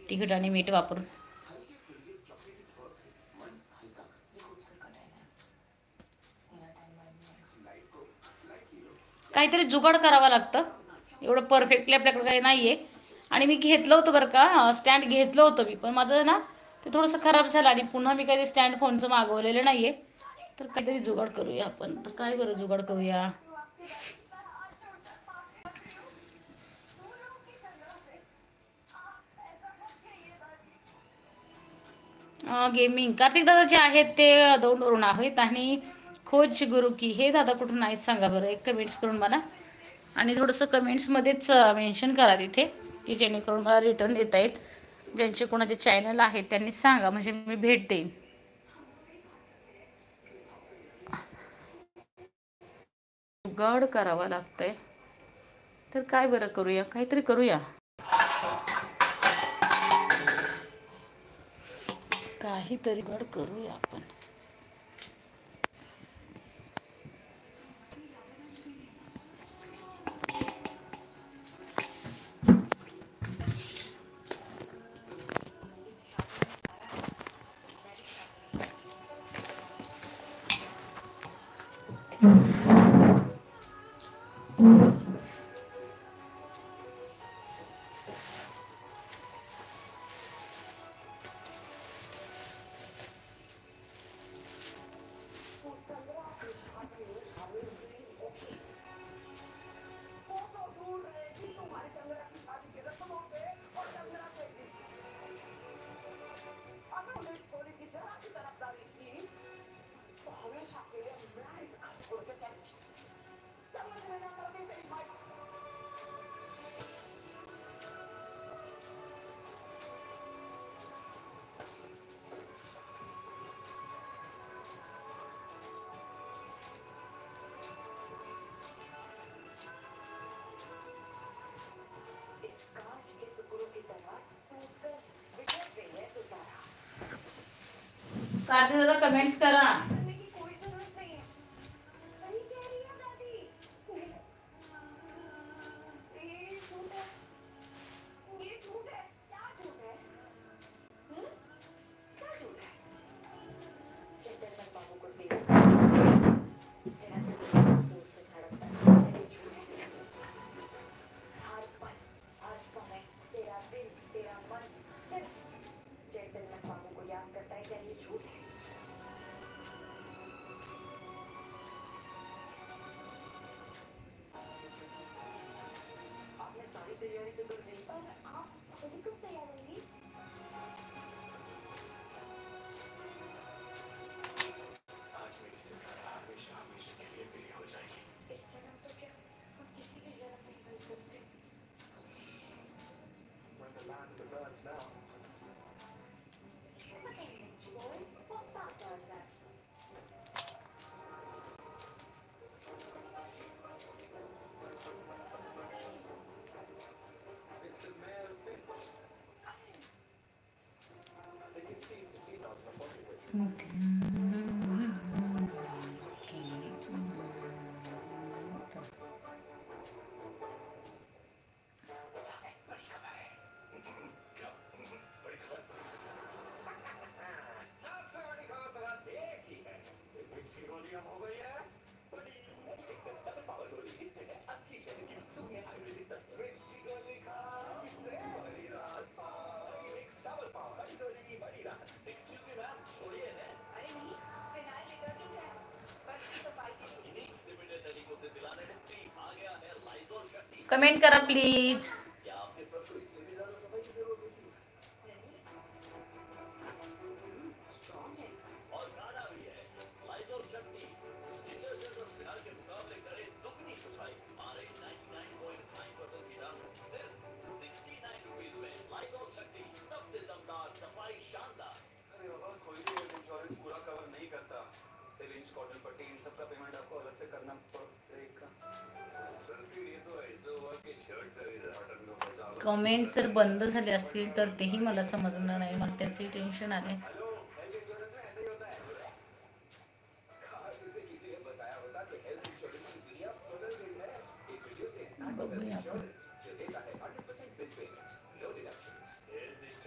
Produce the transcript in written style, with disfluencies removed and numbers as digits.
तिखट आणि मीठ वापरून. काहीतरी जुगाड करावं लागतं, एवढं परफेक्टली आपल्याकडे काही नाही आहे. आणि मी घेतलं होतं बरं का, स्टँड घेतलं होतं मी, पण माझं ना ते थोडंसं खराब झालं आणि पुन्हा मी काही स्टँड फोनचं मागवलेलं नाही आहे. तर काहीतरी जुगाड करूया आपण. तर काय बरं जुगाड करूया. गेमिंग कार्तिक दादा जे आहेत ते दौंडवरून आहेत. आणि खोज गुरु की हे दादा कुठून आहेत सांगा बरं, एक कमेंट्स करून मला. आणि थोडंसं कमेंट्समध्येच मेन्शन करा तिथे, की जेणेकरून मला रिटर्न देता येईल. ज्यांचे कोणाचे चॅनल आहेत त्यांनी सांगा, म्हणजे मी भेट देईन. जुगाड करावा लागतंय. तर काय बरं करूया, काहीतरी करूया. काहीतरी जुगाड करूया आपण. कार्तिक दादा कमेंट्स करा. कमेंट करा प्लीज. कमेंट्स जर बंद झाले असतील तर तेही मला समजणार नाही, मला त्याचंही टेन्शन आले.